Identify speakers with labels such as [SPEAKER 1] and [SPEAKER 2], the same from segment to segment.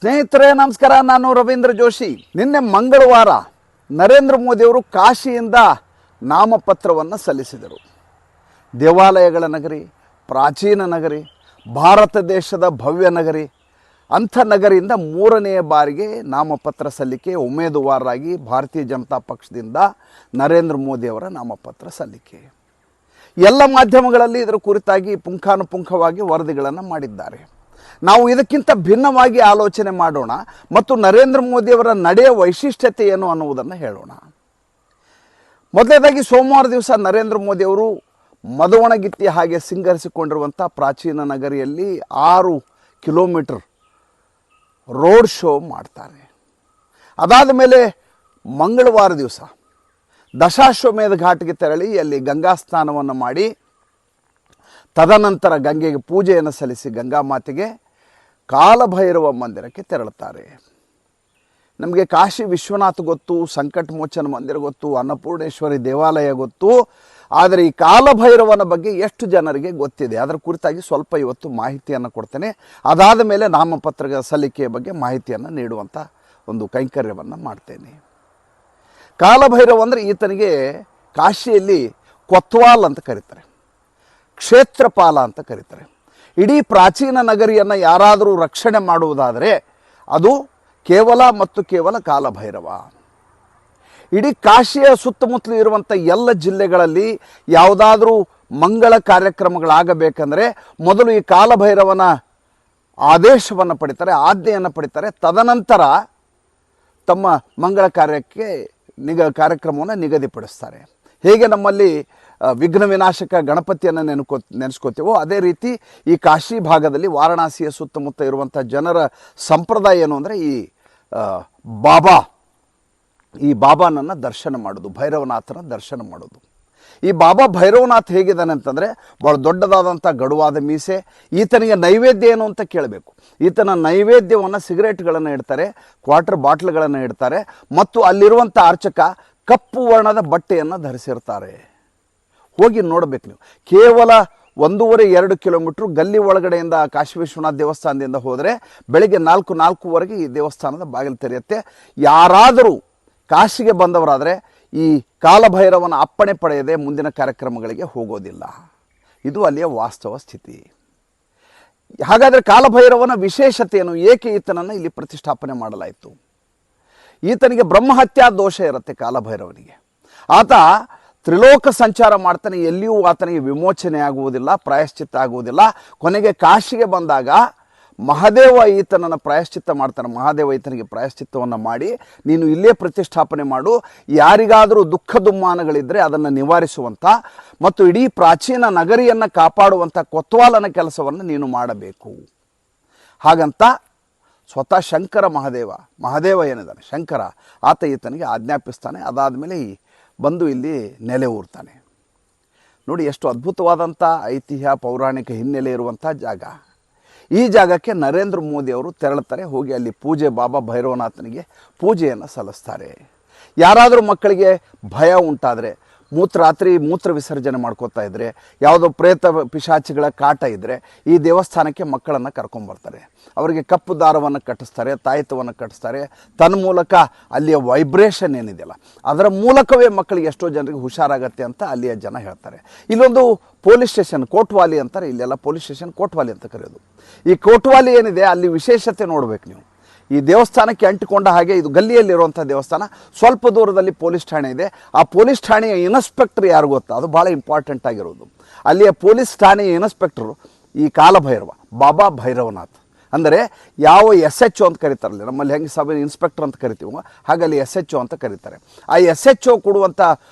[SPEAKER 1] ಸ್ನೇಹಿತರೆ ನಮಸ್ಕಾರ, ನಾನು ರವೀಂದ್ರ ಜೋಶಿ. ನಿನ್ನೆ ಮಂಗಳವಾರ ನರೇಂದ್ರ ಮೋದಿಯವರು ಕಾಶಿಯಿಂದ ನಾಮಪತ್ರವನ್ನು ಸಲ್ಲಿಸಿದರು. ದೇವಾಲಯಗಳ ನಗರಿ, ಪ್ರಾಚೀನ ನಗರಿ, ಭಾರತ ದೇಶದ ಭವ್ಯ ನಗರಿ, ಅಂಥ ನಗರಿಯಿಂದ ಮೂರನೆಯ ಬಾರಿಗೆ ನಾಮಪತ್ರ ಸಲ್ಲಿಕೆ. ಉಮೇದುವಾರರಾಗಿ ಭಾರತೀಯ ಜನತಾ ಪಕ್ಷದಿಂದ ನರೇಂದ್ರ ಮೋದಿಯವರ ನಾಮಪತ್ರ ಸಲ್ಲಿಕೆ. ಎಲ್ಲ ಮಾಧ್ಯಮಗಳಲ್ಲಿ ಇದರ ಕುರಿತಾಗಿ ಪುಂಖಾನುಪುಂಖವಾಗಿ ವರದಿಗಳನ್ನು ಮಾಡಿದ್ದಾರೆ. ನಾವು ಇದಕ್ಕಿಂತ ಭಿನ್ನವಾಗಿ ಆಲೋಚನೆ ಮಾಡೋಣ ಮತ್ತು ನರೇಂದ್ರ ಮೋದಿಯವರ ನಡೆಯ ವೈಶಿಷ್ಟ್ಯತೆ ಏನು ಅನ್ನುವುದನ್ನು ಹೇಳೋಣ. ಮೊದಲನೇದಾಗಿ ಸೋಮವಾರ ದಿವಸ ನರೇಂದ್ರ ಮೋದಿಯವರು ಮದವಣಗಿತ್ತಿ ಹಾಗೆ ಸಿಂಗರಿಸಿಕೊಂಡಿರುವಂಥ ಪ್ರಾಚೀನ ನಗರಿಯಲ್ಲಿ 6 ಕಿಲೋಮೀಟರ್ ರೋಡ್ ಶೋ ಮಾಡ್ತಾರೆ. ಅದಾದ ಮೇಲೆ ಮಂಗಳವಾರ ದಿವಸ ದಶಾಶ್ವಮೇಧ ಘಾಟ್ಗೆ ತೆರಳಿ ಅಲ್ಲಿ ಗಂಗಾ ಸ್ನಾನವನ್ನು ಮಾಡಿ ತದನಂತರ ಗಂಗೆಗೆ ಪೂಜೆಯನ್ನು ಸಲ್ಲಿಸಿ ಗಂಗಾ ಮಾತೆಗೆ ಕಾಲಭೈರವ ಮಂದಿರಕ್ಕೆ ತೆರಳುತ್ತಾರೆ. ನಮಗೆ ಕಾಶಿ ವಿಶ್ವನಾಥ್ ಗೊತ್ತು, ಸಂಕಟ ಮೋಚನ ಮಂದಿರ ಗೊತ್ತು, ಅನ್ನಪೂರ್ಣೇಶ್ವರಿ ದೇವಾಲಯ ಗೊತ್ತು. ಆದರೆ ಈ ಕಾಲಭೈರವನ ಬಗ್ಗೆ ಎಷ್ಟು ಜನರಿಗೆ ಗೊತ್ತಿದೆ, ಅದರ ಕುರಿತಾಗಿ ಸ್ವಲ್ಪ ಇವತ್ತು ಮಾಹಿತಿಯನ್ನು ಕೊಡ್ತೇನೆ. ಅದಾದ ಮೇಲೆ ನಾಮಪತ್ರ ಸಲ್ಲಿಕೆಯ ಬಗ್ಗೆ ಮಾಹಿತಿಯನ್ನು ನೀಡುವಂಥ ಒಂದು ಕೈಂಕರ್ಯವನ್ನು ಮಾಡ್ತೇನೆ. ಕಾಲಭೈರವ ಅಂದರೆ ಈತನಿಗೆ ಕಾಶಿಯಲ್ಲಿ ಕೊತ್ವಾಲ್ ಅಂತ ಕರೀತಾರೆ, ಕ್ಷೇತ್ರಪಾಲ ಅಂತ ಕರೀತಾರೆ. ಇಡೀ ಪ್ರಾಚೀನ ನಗರಿಯನ್ನು ಯಾರಾದರೂ ರಕ್ಷಣೆ ಮಾಡುವುದಾದರೆ ಅದು ಕೇವಲ ಮತ್ತು ಕೇವಲ ಕಾಲಭೈರವ. ಇಡೀ ಕಾಶಿಯ ಸುತ್ತಮುತ್ತಲು ಇರುವಂಥ ಎಲ್ಲ ಜಿಲ್ಲೆಗಳಲ್ಲಿ ಯಾವುದಾದ್ರೂ ಮಂಗಳ ಕಾರ್ಯಕ್ರಮಗಳಾಗಬೇಕಂದ್ರೆ ಮೊದಲು ಈ ಕಾಲಭೈರವನ ಆದೇಶವನ್ನು ಪಡಿತಾರೆ, ಆಜ್ಞೆಯನ್ನು ಪಡಿತಾರೆ. ತದನಂತರ ತಮ್ಮ ಮಂಗಳ ಕಾರ್ಯಕ್ರಮವನ್ನು ನಿಗದಿಪಡಿಸ್ತಾರೆ. ಹೇಗೆ ನಮ್ಮಲ್ಲಿ ವಿಘ್ನ ವಿನಾಶಕ ಗಣಪತಿಯನ್ನು ನೆನೆಸ್ಕೋತೀವೋ ಅದೇ ರೀತಿ ಈ ಕಾಶಿ ಭಾಗದಲ್ಲಿ ವಾರಣಾಸಿಯ ಸುತ್ತಮುತ್ತ ಇರುವಂಥ ಜನರ ಸಂಪ್ರದಾಯ ಏನು ಅಂದರೆ ಈ ಬಾಬಾನನ್ನು ದರ್ಶನ ಮಾಡೋದು, ಭೈರವನಾಥನ ದರ್ಶನ ಮಾಡೋದು. ಈ ಬಾಬಾ ಭೈರವನಾಥ್ ಹೇಗಿದ್ದಾನೆ ಅಂತಂದರೆ ಭಾಳ ದೊಡ್ಡದಾದಂಥ ಗಡುವಾದ ಮೀಸೆ. ಈತನಿಗೆ ನೈವೇದ್ಯ ಏನು ಅಂತ ಕೇಳಬೇಕು. ಈತನ ನೈವೇದ್ಯವನ್ನು ಸಿಗರೇಟ್ಗಳನ್ನು ಇಡ್ತಾರೆ, ಕ್ವಾರ್ಟರ್ ಬಾಟ್ಲ್ಗಳನ್ನು ಇಡ್ತಾರೆ ಮತ್ತು ಅಲ್ಲಿರುವಂಥ ಅರ್ಚಕ ಕಪ್ಪು ವರ್ಣದ ಬಟ್ಟೆಯನ್ನು ಧರಿಸಿರ್ತಾರೆ. ಹೋಗಿ ನೋಡಬೇಕು ನೀವು. ಕೇವಲ 1.5-2 ಕಿಲೋಮೀಟ್ರು ಗಲ್ಲಿ ಒಳಗಡೆಯಿಂದ ಕಾಶಿ ವಿಶ್ವನಾಥ ದೇವಸ್ಥಾನದಿಂದ ಹೋದರೆ ಬೆಳಗ್ಗೆ 4-4:15 ಈ ದೇವಸ್ಥಾನದ ಬಾಗಿಲು ತೆರೆಯುತ್ತೆ. ಯಾರಾದರೂ ಕಾಶಿಗೆ ಬಂದವರಾದರೆ ಈ ಕಾಲಭೈರವನ ಅಪ್ಪಣೆ ಪಡೆಯದೆ ಮುಂದಿನ ಕಾರ್ಯಕ್ರಮಗಳಿಗೆ ಹೋಗೋದಿಲ್ಲ. ಇದು ಅಲ್ಲಿಯ ವಾಸ್ತವ ಸ್ಥಿತಿ. ಹಾಗಾದರೆ ಕಾಲಭೈರವನ ವಿಶೇಷತೆ ಏನು, ಏಕೆ ಈತನನ್ನು ಇಲ್ಲಿ ಪ್ರತಿಷ್ಠಾಪನೆ ಮಾಡಲಾಯಿತು? ಈತನಿಗೆ ಬ್ರಹ್ಮಹತ್ಯಾ ದೋಷ ಇರುತ್ತೆ ಕಾಲಭೈರವನಿಗೆ. ಆತ ತ್ರಿಲೋಕ ಸಂಚಾರ ಮಾಡ್ತಾನೆ, ಎಲ್ಲಿಯೂ ಆತನಿಗೆ ವಿಮೋಚನೆ ಆಗುವುದಿಲ್ಲ, ಪ್ರಾಯಶ್ಚಿತ್ತ ಆಗುವುದಿಲ್ಲ. ಕೊನೆಗೆ ಕಾಶಿಗೆ ಬಂದಾಗ ಮಹಾದೇವ ಈತನನ್ನು ಪ್ರಾಯಶ್ಚಿತ್ತ ಮಾಡ್ತಾನೆ. ಮಹಾದೇವ ಈತನಿಗೆ ಪ್ರಾಯಶ್ಚಿತ್ತವನ್ನು ಮಾಡಿ ನೀನು ಇಲ್ಲೇ ಪ್ರತಿಷ್ಠಾಪನೆ ಮಾಡು, ಯಾರಿಗಾದರೂ ದುಃಖ ದುಮ್ಮಾನಗಳಿದ್ದರೆ ಅದನ್ನು ನಿವಾರಿಸುವಂಥ ಮತ್ತು ಇಡೀ ಪ್ರಾಚೀನ ನಗರಿಯನ್ನು ಕಾಪಾಡುವಂಥ ಕೊತ್ವಾಲನ ಕೆಲಸವನ್ನು ನೀನು ಮಾಡಬೇಕು. ಹಾಗಂತ ಸ್ವತಃ ಶಂಕರ ಮಹಾದೇವ ಏನಿದ್ದಾನೆ ಶಂಕರ, ಆತ ಈತನಿಗೆ ಆಜ್ಞಾಪಿಸ್ತಾನೆ. ಅದಾದಮೇಲೆ ಬಂದು ಇಲ್ಲಿ ನೆಲೆ ಊರ್ತಾನೆ. ನೋಡಿ ಎಷ್ಟು ಅದ್ಭುತವಾದಂಥ ಐತಿಹ್ಯ ಪೌರಾಣಿಕ ಹಿನ್ನೆಲೆ ಇರುವಂಥ ಜಾಗ. ಈ ಜಾಗಕ್ಕೆ ನರೇಂದ್ರ ಮೋದಿಯವರು ತೆರಳುತ್ತಾರೆ. ಹೋಗಿ ಅಲ್ಲಿ ಬಾಬಾ ಭೈರವನಾಥನಿಗೆ ಪೂಜೆಯನ್ನು ಸಲ್ಲಿಸ್ತಾರೆ. ಯಾರಾದರೂ ಮಕ್ಕಳಿಗೆ ಭಯ ಉಂಟಾದರೆ, ರಾತ್ರಿ ಮೂತ್ರ ವಿಸರ್ಜನೆ ಮಾಡ್ಕೋತಾ ಇದ್ದರೆ, ಯಾವುದೋ ಪ್ರೇತ ಪಿಶಾಚಿಗಳ ಕಾಟ ಇದ್ದರೆ ಈ ದೇವಸ್ಥಾನಕ್ಕೆ ಮಕ್ಕಳನ್ನು ಕರ್ಕೊಂಬರ್ತಾರೆ. ಅವರಿಗೆ ಕಪ್ಪು ದಾರವನ್ನು ಕಟ್ಟಿಸ್ತಾರೆ, ತಾಯಿತವನ್ನು ಕಟ್ಟಿಸ್ತಾರೆ. ತನ್ಮೂಲಕ ಅಲ್ಲಿಯ ವೈಬ್ರೇಷನ್ ಏನಿದೆಯಲ್ಲ ಅದರ ಮೂಲಕವೇ ಮಕ್ಕಳಿಗೆ ಎಷ್ಟೋ ಜನರಿಗೆ ಹುಷಾರಾಗತ್ತೆ ಅಂತ ಅಲ್ಲಿಯ ಜನ ಹೇಳ್ತಾರೆ. ಇಲ್ಲೊಂದು ಪೊಲೀಸ್ ಸ್ಟೇಷನ್ ಕೋಟ್ವಾಲಿ ಅಂತಾರೆ, ಇಲ್ಲೆಲ್ಲ ಪೊಲೀಸ್ ಸ್ಟೇಷನ್ ಕೋಟ್ವಾಲಿ ಅಂತ ಕರೆಯೋದು. ಈ ಕೋಟ್ವಾಲಿ ಏನಿದೆ ಅಲ್ಲಿ ವಿಶೇಷತೆ ನೋಡಬೇಕು ನೀವು. ಈ ದೇವಸ್ಥಾನಕ್ಕೆ ಅಂಟಿಕೊಂಡ ಹಾಗೆ ಇದು ಗಲ್ಲಿಯಲ್ಲಿರುವಂಥ ದೇವಸ್ಥಾನ. ಸ್ವಲ್ಪ ದೂರದಲ್ಲಿ ಪೊಲೀಸ್ ಠಾಣೆ ಇದೆ. ಆ ಪೊಲೀಸ್ ಠಾಣೆಯ ಇನ್ಸ್ಪೆಕ್ಟರ್ ಯಾರು ಗೊತ್ತಾ? ಅದು ಭಾಳ ಇಂಪಾರ್ಟೆಂಟ್ ಆಗಿರೋದು. ಅಲ್ಲಿಯ ಪೊಲೀಸ್ ಠಾಣೆಯ ಇನ್ಸ್ಪೆಕ್ಟರು ಈ ಕಾಲಭೈರವ ಬಾಬಾ ಭೈರವನಾಥ್. ಅಂದರೆ ಯಾವ SHO ಅಂತ ಕರೀತಾರಲ್ಲ, ನಮ್ಮಲ್ಲಿ ಹೆಂಗೆ ಸಬ್ ಇನ್ಸ್ಪೆಕ್ಟರ್ ಅಂತ ಕರಿತೀವೋ ಹಾಗೆ ಅಲ್ಲಿ SHO ಅಂತ ಕರೀತಾರೆ. ಆ SHO ಕೊಡುವಂಥ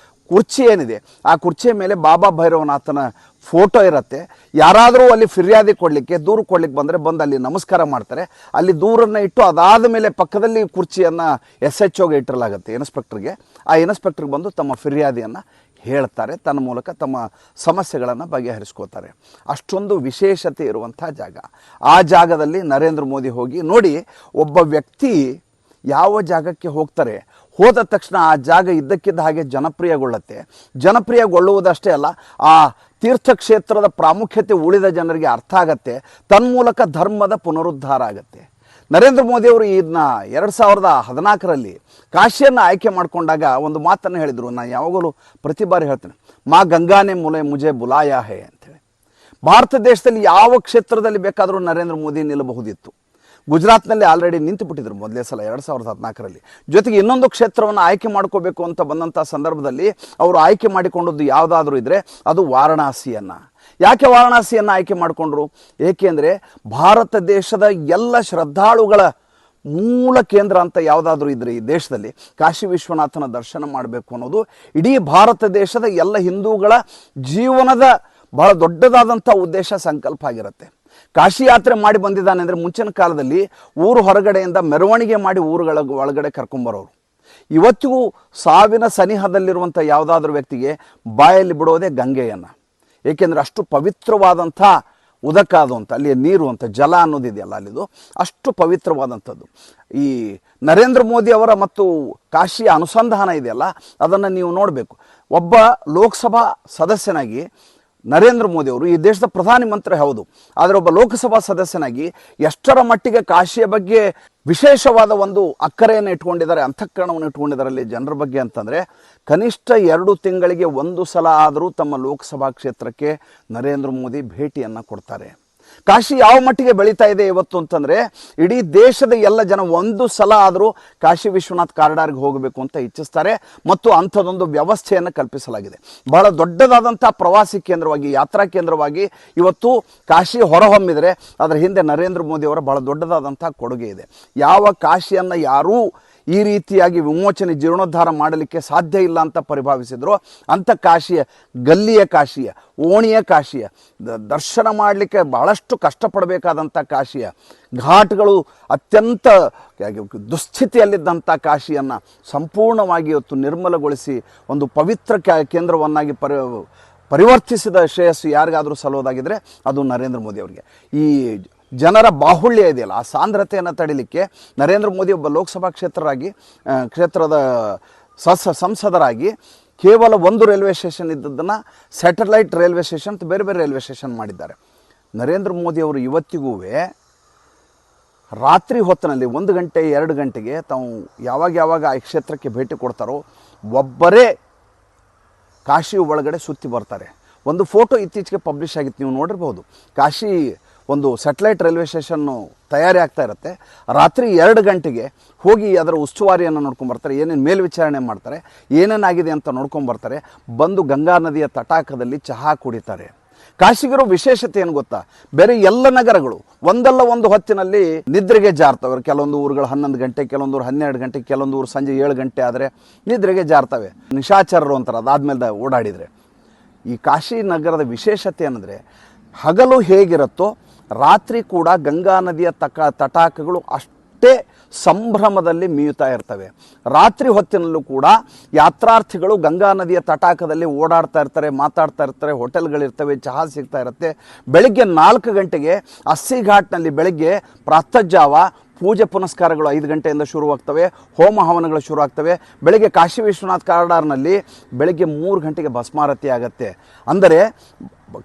[SPEAKER 1] ಕುರ್ಚಿ ಏನಿದೆ ಆ ಕುರ್ಚಿಯ ಮೇಲೆ ಬಾಬಾ ಭೈರವನಾಥನ ಫೋಟೋ ಇರುತ್ತೆ. ಯಾರಾದರೂ ಅಲ್ಲಿ ಫಿರ್ಯಾದಿ ಕೊಡಲಿಕ್ಕೆ, ದೂರು ಕೊಡ್ಲಿಕ್ಕೆ ಬಂದು ಅಲ್ಲಿ ನಮಸ್ಕಾರ ಮಾಡ್ತಾರೆ. ಅಲ್ಲಿ ದೂರನ್ನು ಇಟ್ಟು ಅದಾದ ಮೇಲೆ ಪಕ್ಕದಲ್ಲಿ ಕುರ್ಚಿಯನ್ನು SHOಗೆ ಇಟ್ಟಿರಲಾಗುತ್ತೆ ಇನ್ಸ್ಪೆಕ್ಟರ್ಗೆ. ಆ ಇನ್ಸ್ಪೆಕ್ಟರ್ಗೆ ಬಂದು ತಮ್ಮ ಫಿರ್ಯಾದಿಯನ್ನು ಹೇಳ್ತಾರೆ. ತನ್ನ ಮೂಲಕ ತಮ್ಮ ಸಮಸ್ಯೆಗಳನ್ನು ಬಗೆಹರಿಸ್ಕೋತಾರೆ. ಅಷ್ಟೊಂದು ವಿಶೇಷತೆ ಇರುವಂಥ ಜಾಗ. ಆ ಜಾಗದಲ್ಲಿ ನರೇಂದ್ರ ಮೋದಿ ಹೋಗಿ ನೋಡಿ, ಒಬ್ಬ ವ್ಯಕ್ತಿ ಯಾವ ಜಾಗಕ್ಕೆ ಹೋಗ್ತಾರೆ, ಹೋದ ತಕ್ಷಣ ಆ ಜಾಗ ಇದ್ದಕ್ಕಿದ್ದ ಹಾಗೆ ಜನಪ್ರಿಯಗೊಳ್ಳುತ್ತೆ. ಜನಪ್ರಿಯಗೊಳ್ಳುವುದಷ್ಟೇ ಅಲ್ಲ, ಆ ತೀರ್ಥಕ್ಷೇತ್ರದ ಪ್ರಾಮುಖ್ಯತೆ ಉಳಿದ ಜನರಿಗೆ ಅರ್ಥ ಆಗತ್ತೆ. ತನ್ಮೂಲಕ ಧರ್ಮದ ಪುನರುದ್ಧಾರ ಆಗತ್ತೆ. ನರೇಂದ್ರ ಮೋದಿಯವರು ಇದನ್ನ 2014ರಲ್ಲಿ ಕಾಶಿಯನ್ನು ಆಯ್ಕೆ ಮಾಡಿಕೊಂಡಾಗ ಒಂದು ಮಾತನ್ನು ಹೇಳಿದರು. ನಾನು ಯಾವಾಗಲೂ ಪ್ರತಿ ಬಾರಿ ಹೇಳ್ತೇನೆ, ಮಾ ಗಂಗಾನೆ ಮೂಲೆ ಮುಜೆ ಬುಲಾಯಾ ಹೇ ಅಂತೇಳಿ. ಭಾರತ ದೇಶದಲ್ಲಿ ಯಾವ ಕ್ಷೇತ್ರದಲ್ಲಿ ಬೇಕಾದರೂ ನರೇಂದ್ರ ಮೋದಿ ನಿಲ್ಲಬಹುದಿತ್ತು. ಗುಜರಾತ್ನಲ್ಲಿ ಆಲ್ರೆಡಿ ನಿಂತು ಬಿಟ್ಟಿದ್ರು ಮೊದಲೇ ಸಲ 2014ರಲ್ಲಿ. ಜೊತೆಗೆ ಇನ್ನೊಂದು ಕ್ಷೇತ್ರವನ್ನು ಆಯ್ಕೆ ಮಾಡ್ಕೋಬೇಕು ಅಂತ ಬಂದಂಥ ಸಂದರ್ಭದಲ್ಲಿ ಅವರು ಆಯ್ಕೆ ಮಾಡಿಕೊಂಡದ್ದು ಯಾವುದಾದ್ರೂ ಇದ್ದರೆ ಅದು ವಾರಣಾಸಿಯನ್ನು. ಯಾಕೆ ವಾರಣಾಸಿಯನ್ನು ಆಯ್ಕೆ ಮಾಡಿಕೊಂಡ್ರು? ಏಕೆಂದರೆ ಭಾರತ ದೇಶದ ಎಲ್ಲ ಶ್ರದ್ಧಾಳುಗಳ ಮೂಲ ಕೇಂದ್ರ ಅಂತ ಯಾವುದಾದ್ರೂ ಇದ್ದರೆ ಈ ದೇಶದಲ್ಲಿ ಕಾಶಿ ವಿಶ್ವನಾಥನ ದರ್ಶನ ಮಾಡಬೇಕು ಅನ್ನೋದು ಇಡೀ ಭಾರತ ದೇಶದ ಎಲ್ಲ ಹಿಂದೂಗಳ ಜೀವನದ ಬಹಳ ದೊಡ್ಡದಾದಂಥ ಉದ್ದೇಶ, ಸಂಕಲ್ಪ ಆಗಿರುತ್ತೆ. ಕಾಶಿ ಯಾತ್ರೆ ಮಾಡಿ ಬಂದಿದ್ದಾನೆ ಅಂದರೆ ಮುಂಚಿನ ಕಾಲದಲ್ಲಿ ಊರು ಹೊರಗಡೆಯಿಂದ ಮೆರವಣಿಗೆ ಮಾಡಿ ಊರುಗಳ ಒಳಗಡೆ ಕರ್ಕೊಂಬರೋರು. ಇವತ್ತಿಗೂ ಸಾವಿನ ಸನಿಹದಲ್ಲಿರುವಂಥ ಯಾವುದಾದ್ರೂ ವ್ಯಕ್ತಿಗೆ ಬಾಯಲ್ಲಿ ಬಿಡೋದೇ ಗಂಗೆಯನ್ನು. ಏಕೆಂದರೆ ಅಷ್ಟು ಪವಿತ್ರವಾದಂಥ ಉದಕ ಅದು ಅಂತ, ಅಲ್ಲಿ ನೀರು ಅಂತ, ಜಲ ಅನ್ನೋದಿದೆಯಲ್ಲ ಅಲ್ಲಿದು ಅಷ್ಟು ಪವಿತ್ರವಾದಂಥದ್ದು. ಈ ನರೇಂದ್ರ ಮೋದಿ ಅವರ ಮತ್ತು ಕಾಶಿಯ ಅನುಸಂಧಾನ ಇದೆಯಲ್ಲ, ಅದನ್ನು ನೀವು ನೋಡಬೇಕು. ಒಬ್ಬ ಲೋಕಸಭಾ ಸದಸ್ಯನಾಗಿ ನರೇಂದ್ರ ಮೋದಿ ಅವರು ಈ ದೇಶದ ಪ್ರಧಾನಮಂತ್ರಿ ಹೌದು, ಆದರೆ ಒಬ್ಬ ಲೋಕಸಭಾ ಸದಸ್ಯನಾಗಿ ಎಷ್ಟರ ಮಟ್ಟಿಗೆ ಕಾಶಿಯ ಬಗ್ಗೆ ವಿಶೇಷವಾದ ಒಂದು ಅಕ್ಕರೆಯನ್ನು ಇಟ್ಕೊಂಡಿದ್ದಾರೆ, ಅಂತಃಕರಣವನ್ನು ಇಟ್ಕೊಂಡಿದ್ದಾರೆ ಅಲ್ಲಿ ಜನರ ಬಗ್ಗೆ ಅಂತಂದರೆ, ಕನಿಷ್ಠ 2 ತಿಂಗಳಿಗೆ 1 ಸಲ ಆದರೂ ತಮ್ಮ ಲೋಕಸಭಾ ಕ್ಷೇತ್ರಕ್ಕೆ ನರೇಂದ್ರ ಮೋದಿ ಭೇಟಿಯನ್ನು ಕೊಡ್ತಾರೆ. ಕಾಶಿ ಯಾವ ಮಟ್ಟಿಗೆ ಬೆಳೀತಾ ಇದೆ ಇವತ್ತು ಅಂತಂದರೆ, ಇಡೀ ದೇಶದ ಎಲ್ಲ ಜನ 1 ಸಲ ಆದರೂ ಕಾಶಿ ವಿಶ್ವನಾಥ್ ಕಾರಿಡಾರ್ಗೆ ಹೋಗಬೇಕು ಅಂತ ಇಚ್ಛಿಸ್ತಾರೆ ಮತ್ತು ಅಂಥದ್ದೊಂದು ವ್ಯವಸ್ಥೆಯನ್ನು ಕಲ್ಪಿಸಲಾಗಿದೆ. ಬಹಳ ದೊಡ್ಡದಾದಂಥ ಪ್ರವಾಸಿ ಕೇಂದ್ರವಾಗಿ, ಯಾತ್ರಾ ಕೇಂದ್ರವಾಗಿ ಇವತ್ತು ಕಾಶಿ ಹೊರಹೊಮ್ಮಿದರೆ ಅದರ ಹಿಂದೆ ನರೇಂದ್ರ ಮೋದಿಯವರ ಬಹಳ ದೊಡ್ಡದಾದಂಥ ಕೊಡುಗೆ ಇದೆ. ಯಾವ ಕಾಶಿಯನ್ನು ಯಾರೂ ಈ ರೀತಿಯಾಗಿ ವಿಮೋಚನೆ ಜೀರ್ಣೋದ್ಧಾರ ಮಾಡಲಿಕ್ಕೆ ಸಾಧ್ಯ ಇಲ್ಲ ಅಂತ ಪರಿಭಾವಿಸಿದ್ರು, ಅಂಥ ಕಾಶಿಯ, ಗಲ್ಲಿಯ ಕಾಶಿಯ, ಓಣಿಯ ಕಾಶಿಯ ದರ್ಶನ ಮಾಡಲಿಕ್ಕೆ ಬಹಳಷ್ಟು ಕಷ್ಟಪಡಬೇಕಾದಂಥ ಕಾಶಿಯ ಘಾಟ್ಗಳು ಅತ್ಯಂತ ದುಸ್ಥಿತಿಯಲ್ಲಿದ್ದಂಥ ಕಾಶಿಯನ್ನು ಸಂಪೂರ್ಣವಾಗಿ ಇವತ್ತು ನಿರ್ಮಲಗೊಳಿಸಿ ಒಂದು ಪವಿತ್ರ ಕೇಂದ್ರವನ್ನಾಗಿ ಪರಿವರ್ತಿಸಿದ ಶ್ರೇಯಸ್ಸು ಯಾರಿಗಾದರೂ ಸಲ್ಲೋದಾಗಿದ್ದರೆ ಅದು ನರೇಂದ್ರ ಮೋದಿ ಅವರಿಗೆ. ಈ ಜನರ ಬಾಹುಳ್ಯ ಇದೆಯಲ್ಲ, ಆ ಸಾಂದ್ರತೆಯನ್ನು ತಡಿಲಿಕ್ಕೆ ನರೇಂದ್ರ ಮೋದಿ ಒಬ್ಬ ಲೋಕಸಭಾ ಕ್ಷೇತ್ರದ ಸಂಸದರಾಗಿ ಕೇವಲ 1 ರೈಲ್ವೆ ಸ್ಟೇಷನ್ ಇದ್ದದ್ದನ್ನು ಸ್ಯಾಟಲೈಟ್ ರೈಲ್ವೆ ಸ್ಟೇಷನ್ ಅಂತ ಬೇರೆ ಬೇರೆ ರೈಲ್ವೆ ಸ್ಟೇಷನ್ ಮಾಡಿದ್ದಾರೆ. ನರೇಂದ್ರ ಮೋದಿ ಅವರು ಇವತ್ತಿಗೂ ರಾತ್ರಿ ಹೊತ್ತಿನಲ್ಲಿ 1 ಗಂಟೆ 2 ಗಂಟೆಗೆ ತಾವು ಯಾವಾಗ ಆ ಕ್ಷೇತ್ರಕ್ಕೆ ಭೇಟಿ ಕೊಡ್ತಾರೋ ಒಬ್ಬರೇ ಕಾಶಿ ಒಳಗಡೆ ಸುತ್ತಿ ಬರ್ತಾರೆ. ಒಂದು ಫೋಟೋ ಇತ್ತೀಚೆಗೆ ಪಬ್ಲಿಷ್ ಆಗಿತ್ತು, ನೀವು ನೋಡಿರ್ಬೋದು. ಕಾಶಿ ಒಂದು ಸ್ಯಾಟಲೈಟ್ ರೈಲ್ವೆ ಸ್ಟೇಷನ್ನು ತಯಾರಿ ಆಗ್ತಾ ಇರುತ್ತೆ. ರಾತ್ರಿ 2 ಗಂಟೆಗೆ ಹೋಗಿ ಅದರ ಉಸ್ತುವಾರಿಯನ್ನು ನೋಡ್ಕೊಂಬರ್ತಾರೆ, ಏನೇನು ಮೇಲ್ವಿಚಾರಣೆ ಮಾಡ್ತಾರೆ, ಏನೇನಾಗಿದೆ ಅಂತ ನೋಡ್ಕೊಂಬರ್ತಾರೆ. ಬಂದು ಗಂಗಾ ನದಿಯ ತಟಾಕದಲ್ಲಿ ಚಹಾ ಕುಡಿತಾರೆ. ಕಾಶಿಗಿರೋ ವಿಶೇಷತೆ ಏನು ಗೊತ್ತಾ? ಬೇರೆ ಎಲ್ಲ ನಗರಗಳು ಒಂದಲ್ಲ ಒಂದು ಹೊತ್ತಿನಲ್ಲಿ ನಿದ್ರೆಗೆ ಜಾರ್ತವೆ. ಕೆಲವೊಂದು ಊರುಗಳು 11 ಗಂಟೆ, ಕೆಲವೊಂದು ಊರು 12 ಗಂಟೆ, ಕೆಲವೊಂದು ಊರು ಸಂಜೆ 7 ಗಂಟೆ ಆದರೆ ನಿದ್ರೆಗೆ ಜಾರ್ತವೆ. ನಿಶಾಚರರು ಅಂತಾರೆ ಅದಾದಮೇಲೆ ಓಡಾಡಿದರೆ. ಈ ಕಾಶಿ ನಗರದ ವಿಶೇಷತೆ ಏನಂದರೆ, ಹಗಲು ಹೇಗಿರುತ್ತೋ ರಾತ್ರಿ ಕೂಡ ಗಂಗಾ ನದಿಯ ತಟಾಕಗಳು ಅಷ್ಟೇ ಸಂಭ್ರಮದಲ್ಲಿ ಮೀಯುತ್ತಾ ಇರ್ತವೆ. ರಾತ್ರಿ ಹೊತ್ತಿನಲ್ಲೂ ಕೂಡ ಯಾತ್ರಾರ್ಥಿಗಳು ಗಂಗಾ ನದಿಯ ತಟಾಕದಲ್ಲಿ ಓಡಾಡ್ತಾ ಇರ್ತಾರೆ, ಮಾತಾಡ್ತಾ ಇರ್ತಾರೆ, ಹೋಟೆಲ್ಗಳಿರ್ತವೆ, ಚಹಾ ಸಿಗ್ತಾ ಇರುತ್ತೆ. ಬೆಳಗ್ಗೆ 4 ಗಂಟೆಗೆ ಅಸ್ಸಿ ಘಾಟ್ನಲ್ಲಿ ಬೆಳಗ್ಗೆ ಪ್ರಾತಃಜಾವ ಪೂಜೆ ಪುನಸ್ಕಾರಗಳು 5 ಗಂಟೆಯಿಂದ ಶುರುವಾಗ್ತವೆ, ಹೋಮ ಹವನಗಳು ಶುರು ಆಗ್ತವೆ. ಬೆಳಗ್ಗೆ ಕಾಶಿ ವಿಶ್ವನಾಥ್ ಕಾರಿಡಾರ್ನಲ್ಲಿ ಬೆಳಗ್ಗೆ 3 ಗಂಟೆಗೆ ಭಸ್ಮಾರತಿ ಆಗುತ್ತೆ. ಅಂದರೆ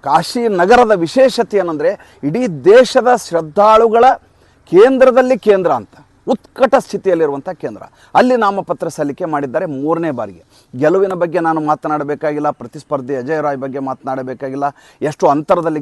[SPEAKER 1] ಕಾಶಿ ನಗರದ ವಿಶೇಷತೆ ಏನಂದರೆ, ಇಡೀ ದೇಶದ ಶ್ರದ್ಧಾಳುಗಳ ಕೇಂದ್ರದಲ್ಲಿ ಕೇಂದ್ರ ಅಂತ, ಉತ್ಕಟ ಸ್ಥಿತಿಯಲ್ಲಿರುವಂಥ ಕೇಂದ್ರ. ಅಲ್ಲಿ ನಾಮಪತ್ರ ಸಲ್ಲಿಕೆ ಮಾಡಿದ್ದಾರೆ 3ನೇ ಬಾರಿಗೆ. ಗೆಲುವಿನ ಬಗ್ಗೆ ನಾನು ಮಾತನಾಡಬೇಕಾಗಿಲ್ಲ, ಪ್ರತಿಸ್ಪರ್ಧಿ ಅಜಯ್ ರಾಯ್ ಬಗ್ಗೆ ಮಾತನಾಡಬೇಕಾಗಿಲ್ಲ, ಎಷ್ಟು ಅಂತರದಲ್ಲಿ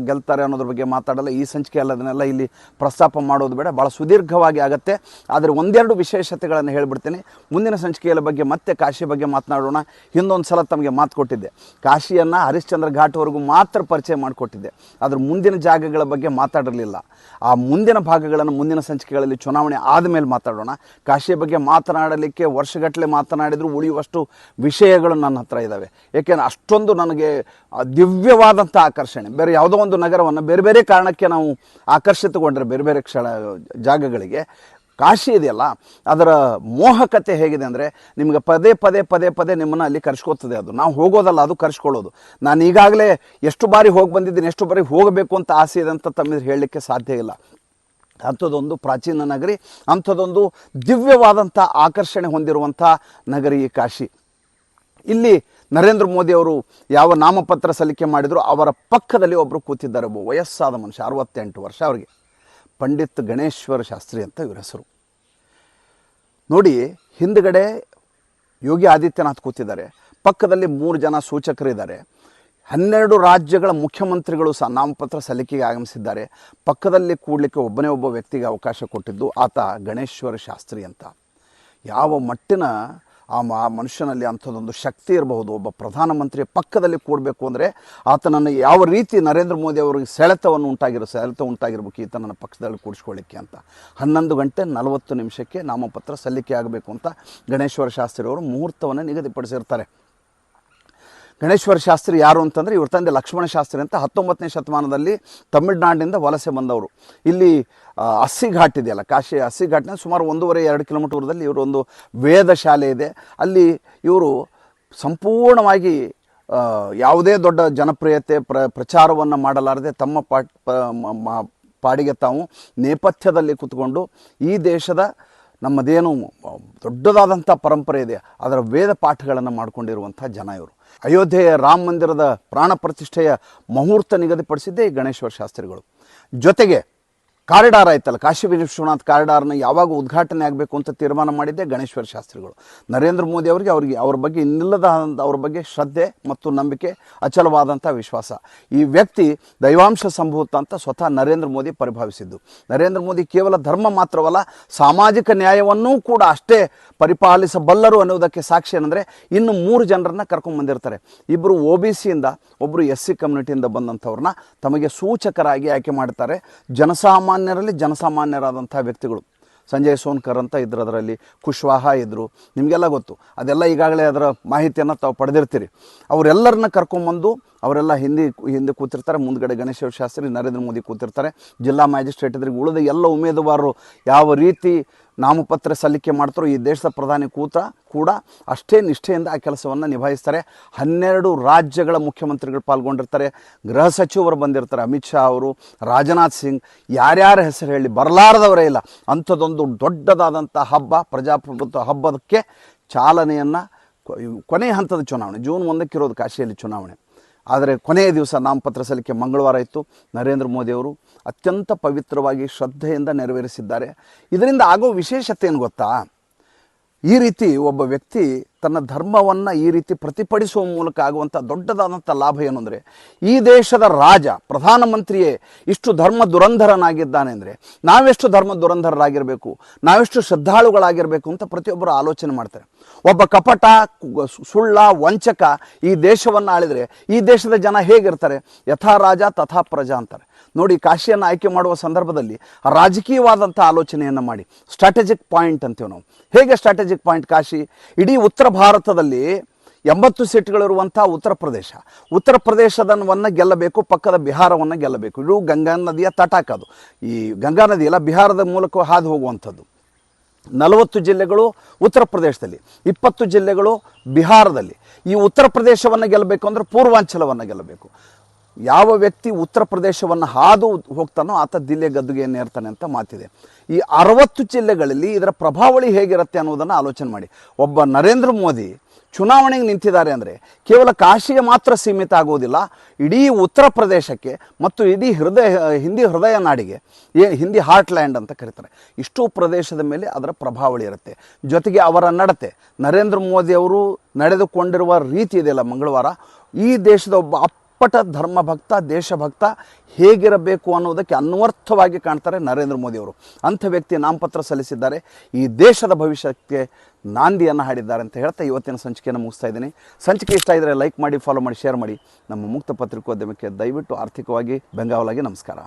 [SPEAKER 1] ಗೆಲ್ತಾರೆ ಅನ್ನೋದ್ರ ಬಗ್ಗೆ ಮಾತಾಡಲ್ಲ. ಈ ಸಂಚಿಕೆ ಅಲ್ಲದನ್ನೆಲ್ಲ ಇಲ್ಲಿ ಪ್ರಸ್ತಾಪ ಮಾಡೋದು ಬೇಡ, ಭಾಳ ಸುದೀರ್ಘವಾಗಿ ಆಗುತ್ತೆ. ಆದರೆ 1-2 ವಿಶೇಷತೆಗಳನ್ನು ಹೇಳಿಬಿಡ್ತೀನಿ. ಮುಂದಿನ ಸಂಚಿಕೆಯ ಬಗ್ಗೆ ಮತ್ತೆ ಕಾಶಿ ಬಗ್ಗೆ ಮಾತನಾಡೋಣ. ಹಿಂದೊಂದು ಸಲ ತಮಗೆ ಮಾತು ಕೊಟ್ಟಿದ್ದೆ, ಕಾಶಿಯನ್ನು ಹರಿಶ್ಚಂದ್ರ ಘಾಟ್ವರೆಗೂ ಮಾತ್ರ ಪರಿಚಯ ಮಾಡಿಕೊಟ್ಟಿದ್ದೆ, ಅದ್ರ ಮುಂದಿನ ಜಾಗಗಳ ಬಗ್ಗೆ ಮಾತಾಡಿರಲಿಲ್ಲ. ಆ ಮುಂದಿನ ಭಾಗಗಳನ್ನು ಮುಂದಿನ ಸಂಚಿಕೆಗಳಲ್ಲಿ ಚುನಾವಣೆ ಆದಮೇಲೆ ಮಾತಾಡೋಣ. ಕಾಶಿಯ ಬಗ್ಗೆ ಮಾತನಾಡಲಿಕ್ಕೆ ವರ್ಷಗಟ್ಟಲೆ ಮಾತನಾಡಿದರೂ ಉಳಿಯುವಷ್ಟು ವಿಷಯಗಳು ನನ್ನ ಹತ್ರ ಇದ್ದಾವೆ. ಏಕೆಂದರೆ ಅಷ್ಟೊಂದು ನನಗೆ ದಿವ್ಯವಾದಂಥ ಆಕರ್ಷಣೆ. ಬೇರೆ ಯಾವುದೋ ಒಂದು ನಗರವನ್ನು ಬೇರೆ ಬೇರೆ ಕಾರಣಕ್ಕೆ ನಾವು ಆಕರ್ಷಿತಗೊಂಡ್ರೆ ಬೇರೆ ಬೇರೆ ಜಾಗಗಳಿಗೆ, ಕಾಶಿ ಇದೆಯಲ್ಲ ಅದರ ಮೋಹಕತೆ ಹೇಗಿದೆ ಅಂದರೆ, ನಿಮಗೆ ಪದೇ ಪದೇ ಪದೇ ಪದೇ ನಿಮ್ಮನ್ನು ಅಲ್ಲಿ ಕರ್ಸ್ಕೊತದೆ. ಅದು ನಾವು ಹೋಗೋದಲ್ಲ, ಅದು ಕರ್ಸ್ಕೊಳ್ಳೋದು. ನಾನು ಈಗಾಗಲೇ ಎಷ್ಟು ಬಾರಿ ಹೋಗಿ ಬಂದಿದ್ದೀನಿ, ಎಷ್ಟು ಬಾರಿ ಹೋಗಬೇಕು ಅಂತ ಆಸೆ ಇದೆ ಅಂತ ತಮ್ಮಿದ್ರೆ ಹೇಳಲಿಕ್ಕೆ ಸಾಧ್ಯ ಇಲ್ಲ. ಅಂಥದ್ದೊಂದು ಪ್ರಾಚೀನ ನಗರಿ, ಅಂಥದ್ದೊಂದು ದಿವ್ಯವಾದಂಥ ಆಕರ್ಷಣೆ ಹೊಂದಿರುವಂಥ ನಗರಿ ಈ ಕಾಶಿ. ಇಲ್ಲಿ ನರೇಂದ್ರ ಮೋದಿ ಅವರು ಯಾವ ನಾಮಪತ್ರ ಸಲ್ಲಿಕೆ ಮಾಡಿದ್ರು ಅವರ ಪಕ್ಕದಲ್ಲಿ ಒಬ್ಬರು ಕೂತಿದ್ದಾರೆ, ಒಬ್ಬ ವಯಸ್ಸಾದ ಮನುಷ್ಯ, 68 ವರ್ಷ. ಅವರಿಗೆ ಪಂಡಿತ್ ಗಣೇಶ್ವರ ಶಾಸ್ತ್ರಿ ಅಂತ ಇವರ ಹೆಸರು. ನೋಡಿ, ಹಿಂದುಗಡೆ ಯೋಗಿ ಆದಿತ್ಯನಾಥ್ ಕೂತಿದ್ದಾರೆ, ಪಕ್ಕದಲ್ಲಿ 3 ಜನ ಸೂಚಕರಿದ್ದಾರೆ. 12 ರಾಜ್ಯಗಳ ಮುಖ್ಯಮಂತ್ರಿಗಳು ಸಹ ನಾಮಪತ್ರ ಸಲ್ಲಿಕೆಗೆ ಆಗಮಿಸಿದ್ದಾರೆ. ಪಕ್ಕದಲ್ಲಿ ಕೂಡಲಿಕ್ಕೆ ಒಬ್ಬನೇ ಒಬ್ಬ ವ್ಯಕ್ತಿಗೆ ಅವಕಾಶ ಕೊಟ್ಟಿದ್ದು ಆತ ಗಣೇಶ್ವರ ಶಾಸ್ತ್ರಿ ಅಂತ. ಯಾವ ಮಟ್ಟಿನ ಆ ಮನುಷ್ಯನಲ್ಲಿ ಅಂಥದ್ದೊಂದು ಶಕ್ತಿ ಇರಬಹುದು. ಒಬ್ಬ ಪ್ರಧಾನಮಂತ್ರಿಯ ಪಕ್ಕದಲ್ಲಿ ಕೂಡಬೇಕು ಅಂದರೆ ಆತನನ್ನು ಯಾವ ರೀತಿ ನರೇಂದ್ರ ಮೋದಿ ಅವರಿಗೆ ಸೆಳೆತ ಉಂಟಾಗಿರ್ಬೇಕು ಈತನನ್ನು ಪಕ್ಷದಲ್ಲಿ ಕೂಡಿಸ್ಕೊಳ್ಳಿಕ್ಕೆ ಅಂತ. 11 ಗಂಟೆ 40 ನಿಮಿಷಕ್ಕೆ ನಾಮಪತ್ರ ಸಲ್ಲಿಕೆ ಆಗಬೇಕು ಅಂತ ಗಣೇಶ್ವರ ಶಾಸ್ತ್ರಿ ಅವರು ಮುಹೂರ್ತವನ್ನು ನಿಗದಿಪಡಿಸಿರ್ತಾರೆ. ಗಣೇಶ್ವರ ಶಾಸ್ತ್ರಿ ಯಾರು ಅಂತಂದರೆ ಇವ್ರ ತಂದೆ ಲಕ್ಷ್ಮಣ ಶಾಸ್ತ್ರಿ ಅಂತ 19ನೇ ಶತಮಾನದಲ್ಲಿ ತಮಿಳುನಾಡಿನಿಂದ ವಲಸೆ ಬಂದವರು. ಇಲ್ಲಿ ಅಸ್ಸಿ ಘಾಟ್ ಇದೆಯಲ್ಲ, ಕಾಶಿ ಅಸ್ಸಿ ಘಾಟ್ನ ಸುಮಾರು 1.5-2 ಕಿಲೋಮೀಟರ್ ದೂರದಲ್ಲಿ ಇವರೊಂದು ವೇದ ಶಾಲೆ ಇದೆ. ಅಲ್ಲಿ ಇವರು ಸಂಪೂರ್ಣವಾಗಿ ಯಾವುದೇ ದೊಡ್ಡ ಜನಪ್ರಿಯತೆ ಪ್ರಚಾರವನ್ನು ಮಾಡಲಾರದೆ ತಮ್ಮ ಪಾಡಿಗೆ ತಾವು ನೇಪಥ್ಯದಲ್ಲಿ ಕೂತ್ಕೊಂಡು ಈ ದೇಶದ ನಮ್ಮದೇನು ದೊಡ್ಡದಾದಂಥ ಪರಂಪರೆ ಇದೆ ಅದರ ವೇದ ಪಾಠಗಳನ್ನು ಮಾಡಿಕೊಂಡಿರುವಂಥ ಜನ ಇವರು. ಅಯೋಧ್ಯೆಯ ರಾಮ ಮಂದಿರದ ಪ್ರಾಣ ಪ್ರತಿಷ್ಠೆಯ ಮುಹೂರ್ತ ನಿಗದಿಪಡಿಸಿದ್ದೇ ಈ ಗಣೇಶ್ವರ ಶಾಸ್ತ್ರಿಗಳು. ಜೊತೆಗೆ ಕಾರಿಡಾರ್ ಆಯ್ತಲ್ಲ, ಕಾಶಿ ವಿಶ್ವನಾಥ್ ಕಾರಿಡಾರ್ನ ಯಾವಾಗ ಉದ್ಘಾಟನೆ ಆಗಬೇಕು ಅಂತ ತೀರ್ಮಾನ ಮಾಡಿದ್ದೆ ಗಣೇಶ್ವರ ಶಾಸ್ತ್ರಿಗಳು. ನರೇಂದ್ರ ಮೋದಿ ಅವರಿಗೆ ಅವ್ರ ಬಗ್ಗೆ ಇನ್ನಿಲ್ಲದ ಅವ್ರ ಬಗ್ಗೆ ಶ್ರದ್ಧೆ ಮತ್ತು ನಂಬಿಕೆ, ಅಚಲವಾದಂಥ ವಿಶ್ವಾಸ. ಈ ವ್ಯಕ್ತಿ ದೈವಾಂಶ ಸಂಭೂತ ಅಂತ ಸ್ವತಃ ನರೇಂದ್ರ ಮೋದಿ ಪರಿಭಾವಿಸಿದ್ದು. ನರೇಂದ್ರ ಮೋದಿ ಕೇವಲ ಧರ್ಮ ಮಾತ್ರವಲ್ಲ, ಸಾಮಾಜಿಕ ನ್ಯಾಯವನ್ನೂ ಕೂಡ ಅಷ್ಟೇ ಪರಿಪಾಲಿಸಬಲ್ಲರು ಅನ್ನೋದಕ್ಕೆ ಸಾಕ್ಷಿ ಏನಂದರೆ ಇನ್ನು 3 ಜನರನ್ನ ಕರ್ಕೊಂಡ್ಬಂದಿರ್ತಾರೆ. ಇಬ್ಬರು OBCಯಿಂದ, ಒಬ್ಬರು SC ಕಮ್ಯುನಿಟಿಯಿಂದ ಬಂದಂಥವ್ರನ್ನ ತಮಗೆ ಸೂಚಕರಾಗಿ ಆಯ್ಕೆ ಮಾಡ್ತಾರೆ. ಜನಸಾಮಾನ್ಯರಾದಂಥ ವ್ಯಕ್ತಿಗಳು. ಸಂಜಯ್ ಸೋನ್ಕರ್ ಅಂತ ಇದ್ರು, ಅದರಲ್ಲಿ ಕುಶ್ವಾಹಾ ಇದ್ದರು, ನಿಮಗೆಲ್ಲ ಗೊತ್ತು. ಅದೆಲ್ಲ ಈಗಾಗಲೇ ಅದರ ಮಾಹಿತಿಯನ್ನು ತಾವು ಪಡೆದಿರ್ತೀರಿ. ಅವರೆಲ್ಲರನ್ನ ಕರ್ಕೊಂಬಂದು ಅವರೆಲ್ಲ ಹಿಂದೆ ಕೂತಿರ್ತಾರೆ. ಮುಂದ್ಗಡೆ ಗಣೇಶ್ವರ ಶಾಸ್ತ್ರಿ, ನರೇಂದ್ರ ಮೋದಿ ಕೂತಿರ್ತಾರೆ. ಜಿಲ್ಲಾ ಮ್ಯಾಜಿಸ್ಟ್ರೇಟ್ ಇದ್ರಿಗೆ ಉಳಿದ ಎಲ್ಲ ಉಮೇದುವಾರರು ಯಾವ ರೀತಿ ನಾಮಪತ್ರ ಸಲ್ಲಿಕೆ ಮಾಡ್ತಾರೋ ಈ ದೇಶದ ಪ್ರಧಾನಿ ಕೂಡ ಅಷ್ಟೇ ನಿಷ್ಠೆಯಿಂದ ಆ ಕೆಲಸವನ್ನು ನಿಭಾಯಿಸ್ತಾರೆ. 12 ರಾಜ್ಯಗಳ ಮುಖ್ಯಮಂತ್ರಿಗಳು ಪಾಲ್ಗೊಂಡಿರ್ತಾರೆ. ಗೃಹ ಸಚಿವರು ಬಂದಿರ್ತಾರೆ, ಅಮಿತ್ ಶಾ ಅವರು, ರಾಜನಾಥ್ ಸಿಂಗ್, ಯಾರ್ಯಾರ ಹೆಸರು ಹೇಳಿ ಬರಲಾರದವರೇ ಇಲ್ಲ. ಅಂಥದ್ದೊಂದು ದೊಡ್ಡದಾದಂಥ ಹಬ್ಬ, ಪ್ರಜಾಪ್ರಭುತ್ವ ಹಬ್ಬದಕ್ಕೆ ಚಾಲನೆಯನ್ನು ಕೊನೆಯ ಹಂತದ ಚುನಾವಣೆ ಜೂನ್ 1 ಕಾಶಿಯಲ್ಲಿ ಚುನಾವಣೆ. ಆದರೆ ಕೊನೆಯ ದಿವಸ ನಾಮಪತ್ರ ಸಲ್ಲಿಕೆ ಮಂಗಳವಾರ ಇತ್ತು. ನರೇಂದ್ರ ಮೋದಿಯವರು ಅತ್ಯಂತ ಪವಿತ್ರವಾಗಿ ಶ್ರದ್ಧೆಯಿಂದ ನೆರವೇರಿಸಿದ್ದಾರೆ. ಇದರಿಂದ ಆಗೋ ವಿಶೇಷತೆ ಏನು ಗೊತ್ತಾ? ಈ ರೀತಿ ಒಬ್ಬ ವ್ಯಕ್ತಿ ತನ್ನ ಧರ್ಮವನ್ನು ಈ ರೀತಿ ಪ್ರತಿಭಟಿಸುವ ಮೂಲಕ ಆಗುವಂಥ ದೊಡ್ಡದಾದಂಥ ಲಾಭ ಏನು ಅಂದರೆ, ಈ ದೇಶದ ರಾಜ ಪ್ರಧಾನಮಂತ್ರಿಯೇ ಇಷ್ಟು ಧರ್ಮ ದುರಂಧರನಾಗಿದ್ದಾನೆ ಅಂದರೆ ನಾವೆಷ್ಟು ಧರ್ಮ ದುರಂಧರರಾಗಿರಬೇಕು, ನಾವೆಷ್ಟು ಶ್ರದ್ಧಾಳುಗಳಾಗಿರಬೇಕು ಅಂತ ಪ್ರತಿಯೊಬ್ಬರು ಆಲೋಚನೆ ಮಾಡ್ತಾರೆ. ಒಬ್ಬ ಕಪಟ, ಸುಳ್ಳ, ವಂಚಕ ಈ ದೇಶವನ್ನು ಆಳಿದರೆ ಈ ದೇಶದ ಜನ ಹೇಗಿರ್ತಾರೆ? ಯಥಾ ರಾಜ ತಥಾ ಪ್ರಜಾ ಅಂತಾರೆ. ನೋಡಿ, ಕಾಶಿಯನ್ನು ಆಯ್ಕೆ ಮಾಡುವ ಸಂದರ್ಭದಲ್ಲಿ ರಾಜಕೀಯವಾದಂಥ ಆಲೋಚನೆಯನ್ನು ಮಾಡಿ, ಸ್ಟ್ರಾಟಜಿಕ್ ಪಾಯಿಂಟ್ ಅಂತೀವಿ ನಾವು. ಹೇಗೆ ಸ್ಟ್ರಾಟಜಿಕ್ ಪಾಯಿಂಟ್? ಕಾಶಿ ಇಡೀ ಉತ್ತರ ಭಾರತದಲ್ಲಿ 80 ಸೀಟ್ಗಳಿರುವಂಥ ಉತ್ತರ ಪ್ರದೇಶದವನ್ನು ಗೆಲ್ಲಬೇಕು, ಪಕ್ಕದ ಬಿಹಾರವನ್ನು ಗೆಲ್ಲಬೇಕು. ಇದು ಗಂಗಾ ನದಿಯ ತಟಾಕದು. ಈ ಗಂಗಾ ನದಿಯೆಲ್ಲ ಬಿಹಾರದ ಮೂಲಕ ಹಾದು ಹೋಗುವಂಥದ್ದು. 40 ಜಿಲ್ಲೆಗಳು ಉತ್ತರ ಪ್ರದೇಶದಲ್ಲಿ, 20 ಜಿಲ್ಲೆಗಳು ಬಿಹಾರದಲ್ಲಿ. ಈ ಉತ್ತರ ಪ್ರದೇಶವನ್ನು ಗೆಲ್ಲಬೇಕು ಅಂದರೆ ಪೂರ್ವಾಂಚಲವನ್ನು ಗೆಲ್ಲಬೇಕು. ಯಾವ ವ್ಯಕ್ತಿ ಉತ್ತರ ಪ್ರದೇಶವನ್ನು ಹಾದು ಹೋಗ್ತಾನೋ ಆತ ದಿಲ್ಲಿಯ ಗದ್ದುಗೆಯನ್ನು ಏರ್ತಾನೆ ಅಂತ ಮಾತಿದೆ. ಈ 60 ಜಿಲ್ಲೆಗಳಲ್ಲಿ ಇದರ ಪ್ರಭಾವಳಿ ಹೇಗಿರುತ್ತೆ ಅನ್ನೋದನ್ನು ಆಲೋಚನೆ ಮಾಡಿ. ಒಬ್ಬ ನರೇಂದ್ರ ಮೋದಿ ಚುನಾವಣೆಗೆ ನಿಂತಿದ್ದಾರೆ ಅಂದರೆ ಕೇವಲ ಕಾಶಿಗೆ ಮಾತ್ರ ಸೀಮಿತ ಆಗುವುದಿಲ್ಲ, ಇಡೀ ಉತ್ತರ ಪ್ರದೇಶಕ್ಕೆ ಮತ್ತು ಇಡೀ ಹಿಂದಿ ಹೃದಯ ನಾಡಿಗೆ, ಹಿಂದಿ ಹಾರ್ಟ್ ಲ್ಯಾಂಡ್ ಅಂತ ಕರೀತಾರೆ, ಇಷ್ಟು ಪ್ರದೇಶದ ಮೇಲೆ ಅದರ ಪ್ರಭಾವಳಿ ಇರುತ್ತೆ. ಜೊತೆಗೆ ಅವರ ನಡತೆ, ನರೇಂದ್ರ ಮೋದಿ ಅವರು ನಡೆದುಕೊಂಡಿರುವ ರೀತಿ ಇದೆಯಲ್ಲ ಮಂಗಳವಾರ, ಈ ದೇಶದ ಒಬ್ಬ ಅಪ್ಪಟ ಧರ್ಮಭಕ್ತ, ದೇಶಭಕ್ತ ಹೇಗಿರಬೇಕು ಅನ್ನೋದಕ್ಕೆ ಅನ್ವರ್ಥವಾಗಿ ಕಾಣ್ತಾರೆ ನರೇಂದ್ರ ಮೋದಿಯವರು. ಅಂಥ ವ್ಯಕ್ತಿ ನಾಮಪತ್ರ ಸಲ್ಲಿಸಿದ್ದಾರೆ, ಈ ದೇಶದ ಭವಿಷ್ಯಕ್ಕೆ ನಾಂದಿಯನ್ನು ಹಾಡಿದ್ದಾರೆ ಅಂತ ಹೇಳ್ತಾ ಇವತ್ತಿನ ಸಂಚಿಕೆಯನ್ನು ಮುಗಿಸ್ತಾ ಇದ್ದೀನಿ. ಸಂಚಿಕೆ ಇಷ್ಟ ಇದ್ದರೆ ಲೈಕ್ ಮಾಡಿ, ಫಾಲೋ ಮಾಡಿ, ಶೇರ್ ಮಾಡಿ. ನಮ್ಮ ಮುಕ್ತ ಪತ್ರಿಕೋದ್ಯಮಕ್ಕೆ ದಯವಿಟ್ಟು ಆರ್ಥಿಕವಾಗಿ ಬೆಂಗಾವಲಾಗಿ ನಮಸ್ಕಾರ.